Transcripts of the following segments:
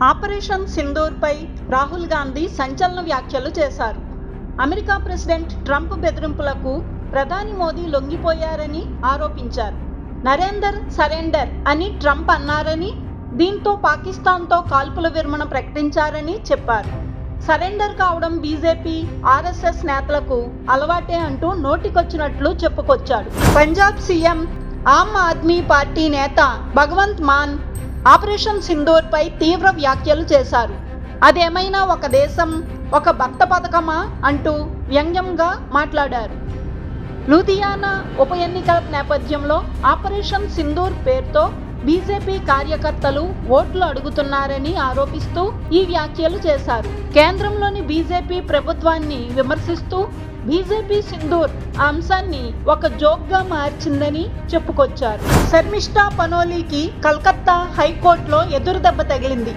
Operation సింధూర్పై Rahul Gandhi సంచలన వ్యాఖ్యలు చేశారు. అమెరికా ప్రెసిడెంట్ ట్రంప్ బెదిరింపులకు ప్రధాని మోదీ లొంగిపోయారని ఆరోపించారు. నరేందర్ సరెండర్ అని ట్రంప్ అన్నారని, దీంతో పాకిస్తాన్తో కాల్పుల విరమణ ప్రకటించారని చెప్పారు. సరెండర్ కావడం బీజేపీ, ఆర్ఎస్ఎస్ నేతలకు అలవాటే అంటూ నోటికొచ్చినట్లు చెప్పుకొచ్చాడు. పంజాబ్ సీఎం ఆమ్ ఆద్మీ పార్టీ నేత భగవంత్ మాన్ ఆపరేషన్ సింధూర్పై తీవ్ర వ్యాఖ్యలు చేశారు. అదేమైనా ఒక దేశం, ఒక భక్త పథకమా అంటూ వ్యంగ్యంగా మాట్లాడారు. లూధియానా ఉప ఎన్నికల నేపథ్యంలో ఆపరేషన్ సింధూర్ పేరుతో బీజేపీ కార్యకర్తలు ఓట్లు అడుగుతున్నారని ఆరోపిస్తూ ఈ వ్యాఖ్యలు చేశారు. కేంద్రంలోని బీజేపీ ప్రభుత్వాన్ని విమర్శిస్తూ బీజేపీ సింధూర్ అంశాన్ని ఒక జోక్గా మార్చిందని చెప్పుకొచ్చారు. శర్మిష్ఠా పనోలీకి కలకత్తా హైకోర్టులో ఎదురుదెబ్బ తగిలింది.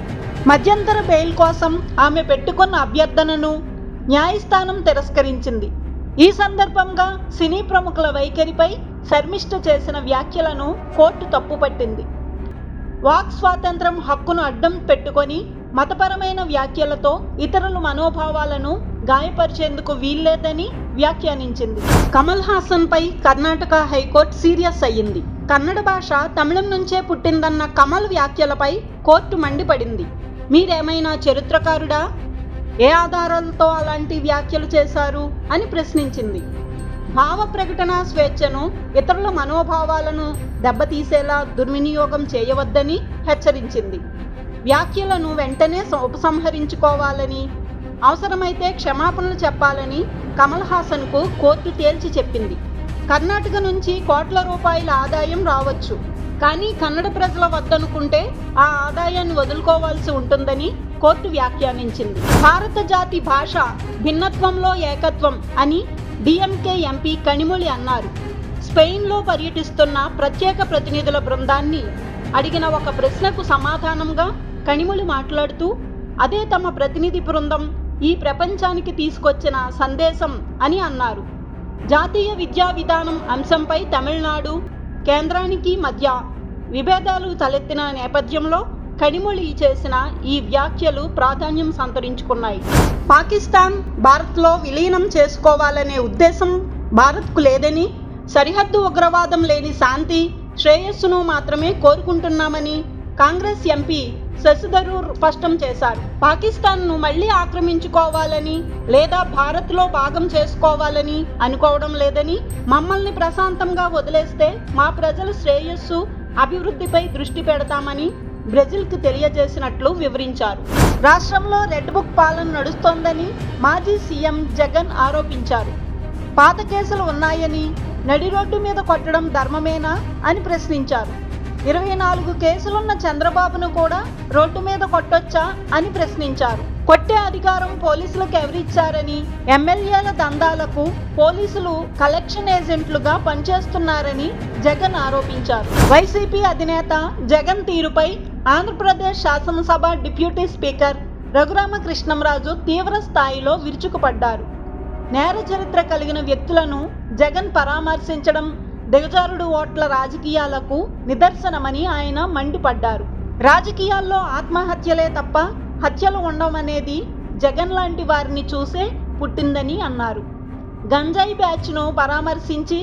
మధ్యంతర బెయిల్ కోసం ఆమె పెట్టుకున్న అభ్యర్థనను న్యాయస్థానం తిరస్కరించింది. ఈ సందర్భంగా సినీ ప్రముఖుల వైఖరిపై శర్మిష్ఠ చేసిన వ్యాఖ్యలను కోర్టు తప్పుపట్టింది. వాక్ స్వాతంత్రం హక్కును అడ్డం పెట్టుకొని మతపరమైన వ్యాఖ్యలతో ఇతరుల మనోభావాలను గాయపరిచేందుకు వీల్లేదని వ్యాఖ్యానించింది. కమల్ హాసన్ పై కర్ణాటక హైకోర్టు సీరియస్ అయ్యింది. కన్నడ భాష తమిళం నుంచే పుట్టిందన్న కమల్ వ్యాఖ్యలపై కోర్టు మండిపడింది. మీరేమైనా చరిత్రకారుడా? ఏ ఆధారాలతో అలాంటి వ్యాఖ్యలు చేశారు అని ప్రశ్నించింది. భావ ప్రకటన స్వేచ్ఛను, ఇతరుల మనోభావాలను దెబ్బతీసేలా దుర్వినియోగం చేయవద్దని హెచ్చరించింది. వ్యాఖ్యలను వెంటనే ఉపసంహరించుకోవాలని, అవసరమైతే క్షమాపణలు చెప్పాలని కమల్ హాసన్కు కోర్టు తేల్చి చెప్పింది. కర్ణాటక నుంచి కోట్ల రూపాయల ఆదాయం రావచ్చు, కానీ కన్నడ ప్రజల వద్దనుకుంటే ఆ ఆదాయాన్ని వదులుకోవాల్సి ఉంటుందని కోర్టు వ్యాఖ్యానించింది. భారత జాతి భాష భిన్నత్వంలో ఏకత్వం అని డిఎంకే ఎంపీ కనిమొళి అన్నారు. స్పెయిన్లో పర్యటిస్తున్న ప్రత్యేక ప్రతినిధుల బృందాన్ని అడిగిన ఒక ప్రశ్నకు సమాధానంగా కనిమొళి మాట్లాడుతూ, అదే తమ ప్రతినిధి బృందం ఈ ప్రపంచానికి తీసుకొచ్చిన సందేశం అని అన్నారు. జాతీయ విద్యా విధానం అంశంపై తమిళనాడు కేంద్రానికి మధ్య విభేదాలు తలెత్తిన నేపథ్యంలో కనిమొళి చేసిన ఈ వ్యాఖ్యలు ప్రాధాన్యం సంతరించుకున్నాయి. పాకిస్తాన్ భారత్లో విలీనం చేసుకోవాలనే ఉద్దేశం భారత్కు లేదని, సరిహద్దు ఉగ్రవాదం లేని శాంతి, శ్రేయస్సును మాత్రమే కోరుకుంటున్నామని కాంగ్రెస్ ఎంపీ శశి థరూర్ స్పష్టం చేశారు. పాకిస్తాన్ను మళ్లీ ఆక్రమించుకోవాలని లేదా భారత్లో భాగం చేసుకోవాలని అనుకోవడం లేదని, మమ్మల్ని ప్రశాంతంగా వదిలేస్తే మా ప్రజల శ్రేయస్సు, అభివృద్ధిపై దృష్టి పెడతామని బ్రెజిల్కు తెలియజేసినట్లు వివరించారు. రాష్ట్రంలో రెడ్ బుక్ పాలన నడుస్తోందని మాజీ సీఎం జగన్ ఆరోపించారు. పాత కేసులు ఉన్నాయని, నడి రోడ్డు మీద కొట్టడం ధర్మమేనా అని ప్రశ్నించారు. 24 కేసులున్న చంద్రబాబును కూడా రోడ్డు మీద కొట్టొచ్చా అని ప్రశ్నించారు. కొట్టే అధికారం పోలీసులకు ఎవరిచ్చారని, ఎమ్మెల్యేల దందాలకు పోలీసులు కలెక్షన్ ఏజెంట్లుగా పనిచేస్తున్నారని జగన్ ఆరోపించారు. వైసీపీ అధినేత జగన్ తీరుపై ఆంధ్రప్రదేశ్ శాసనసభ డిప్యూటీ స్పీకర్ రఘురామకృష్ణంరాజు తీవ్ర స్థాయిలో విరుచుకుపడ్డారు. నేర చరిత్ర కలిగిన వ్యక్తులను జగన్ పరామర్శించడం దిగజారుడు ఓట్ల రాజకీయాలకు నిదర్శనమని ఆయన మండిపడ్డారు. రాజకీయాల్లో ఆత్మహత్యలే తప్ప హత్యలు ఉండవనేది జగన్ లాంటి వారిని చూసే పుట్టిందని అన్నారు. గంజాయి బ్యాచ్ను పరామర్శించి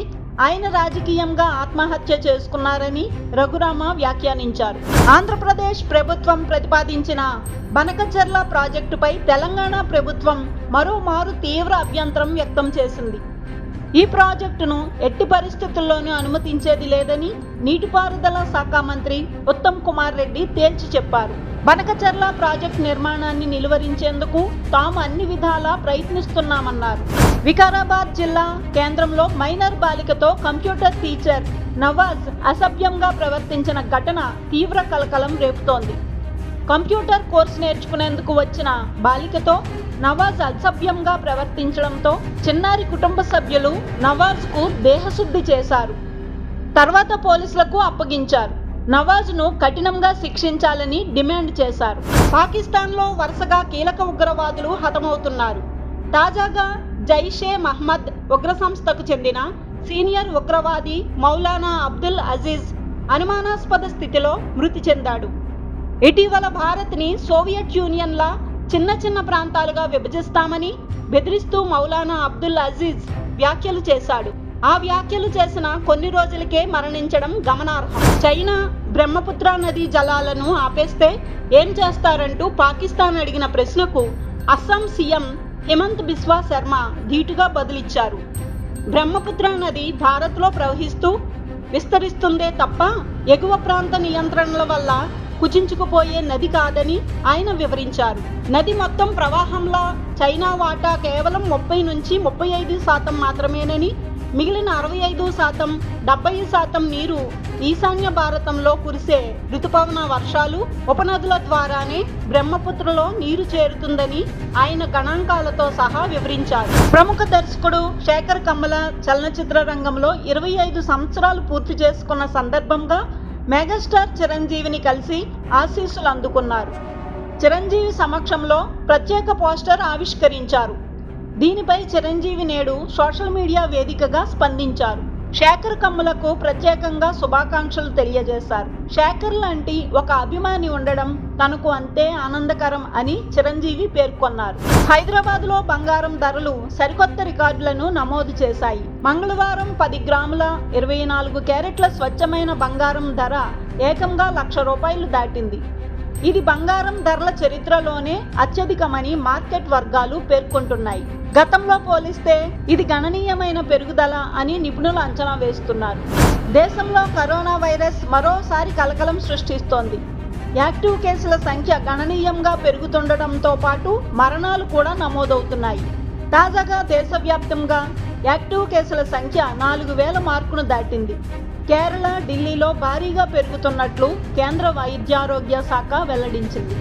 ఆయన రాజకీయంగా ఆత్మహత్య చేసుకున్నారని రఘురామ వ్యాఖ్యానించారు. ఆంధ్రప్రదేశ్ ప్రభుత్వం ప్రతిపాదించిన బనకచెర్ల ప్రాజెక్టుపై తెలంగాణ ప్రభుత్వం మరోమారు తీవ్ర అభ్యంతరం వ్యక్తం చేసింది. ఈ ప్రాజెక్టును ఎట్టి పరిస్థితుల్లోనూ అనుమతించేది లేదని నీటిపారుదల శాఖ మంత్రి ఉత్తమ్ కుమార్ రెడ్డి తేల్చి చెప్పారు. బనకచెర్ల ప్రాజెక్టు నిర్మాణాన్ని నిలువరించేందుకు తాము అన్ని విధాలా ప్రయత్నిస్తున్నామన్నారు. వికారాబాద్ జిల్లా కేంద్రంలో మైనర్ బాలికతో కంప్యూటర్ టీచర్ నవాజ్ అసభ్యంగా ప్రవర్తించిన ఘటన తీవ్ర కలకలం రేపుతోంది. కంప్యూటర్ కోర్సు నేర్చుకునేందుకు వచ్చిన బాలికతో నవాజ్ అసభ్యంగా ప్రవర్తించడంతో చిన్నారి కుటుంబ సభ్యులు నవాజ్కు దేహశుద్ధి చేశారు. తర్వాత పోలీసులకు అప్పగించారు. నవాజ్ను కఠినంగా శిక్షించాలని డిమాండ్ చేశారు. పాకిస్తాన్లో వరుసగా కీలక ఉగ్రవాదులు హతమవుతున్నారు. తాజాగా జైషే మహ్మద్ ఉగ్ర సంస్థకు చెందిన సీనియర్ ఉగ్రవాది మౌలానా అబ్దుల్ అజీజ్ అనుమానాస్పద స్థితిలో మృతి చెందాడు. ఇటీవల భారత్ని సోవియట్ యూనియన్లా చిన్న చిన్న ప్రాంతాలుగా విభజిస్తామని బెదిరిస్తూ మౌలానా అబ్దుల్ అజీజ్ వ్యాఖ్యలు చేశాడు. ఆ వ్యాఖ్యలు చేసిన కొన్ని రోజులకే మరణించడం గమనార్హం. చైనా బ్రహ్మపుత్ర నదీ జలాలను ఆపేస్తే ఏం చేస్తారంటూ పాకిస్తాన్ అడిగిన ప్రశ్నకు అస్సాం సీఎం హిమంత్ బిస్వా శర్మ ధీటుగా బదులిచ్చారు. బ్రహ్మపుత్ర నది భారత్లో ప్రవహిస్తూ విస్తరిస్తుందే తప్ప ఎగువ ప్రాంత నియంత్రణల వల్ల కుచించుకుపోయే నది కాదని ఆయన వివరించారు. నది మొత్తం ప్రవాహంలో చైనా వాటా కేవలం 30 నుంచి 35% మాత్రమేనని, మిగిలిన 65%, 70% నీరు ఈశాన్య భారతంలో కురిసే ఋతుపవన వర్షాలు, ఉపనదుల ద్వారానే బ్రహ్మపుత్రలో నీరు చేరుతుందని ఆయన గణాంకాలతో సహా వివరించారు. ప్రముఖ దర్శకుడు శేఖర్ కమ్ముల చలనచిత్ర రంగంలో 25 సంవత్సరాలు పూర్తి చేసుకున్న సందర్భంగా మెగాస్టార్ చిరంజీవిని కలిసి ఆశీస్సులు అందుకున్నారు. చిరంజీవి సమక్షంలో ప్రత్యేక పోస్టర్ ఆవిష్కరించారు. దీనిపై చిరంజీవి నేడు సోషల్ మీడియా వేదికగా స్పందించారు. శేఖర్ కమ్ములకు ప్రత్యేకంగా శుభాకాంక్షలు తెలియజేశారు. శేఖర్ లాంటి ఒక అభిమాని ఉండడం తనకు అంతే ఆనందకరం అని చిరంజీవి పేర్కొన్నారు. హైదరాబాద్లో బంగారం ధరలు సరికొత్త రికార్డులను నమోదు చేశాయి. మంగళవారం 10 గ్రాముల 24 క్యారెట్ల స్వచ్ఛమైన బంగారం ధర ఏకంగా ₹1,00,000 దాటింది. ఇది బంగారం ధరల చరిత్రలోనే అత్యధికమని మార్కెట్ వర్గాలు పేర్కొంటున్నాయి. గతంలో పోలిస్తే ఇది గణనీయమైన పెరుగుదల అని నిపుణులు అంచనా వేస్తున్నారు. దేశంలో కరోనా వైరస్ మరోసారి కలకలం సృష్టిస్తోంది. యాక్టివ్ కేసుల సంఖ్య గణనీయంగా పెరుగుతుండటంతో పాటు మరణాలు కూడా నమోదవుతున్నాయి. తాజాగా దేశవ్యాప్తంగా యాక్టివ్ కేసుల సంఖ్య 4,000 మార్కును దాటింది. కేరళ, ఢిల్లీలో భారీగా పెరుగుతున్నట్లు కేంద్ర వైద్యారోగ్య శాఖ వెల్లడించింది.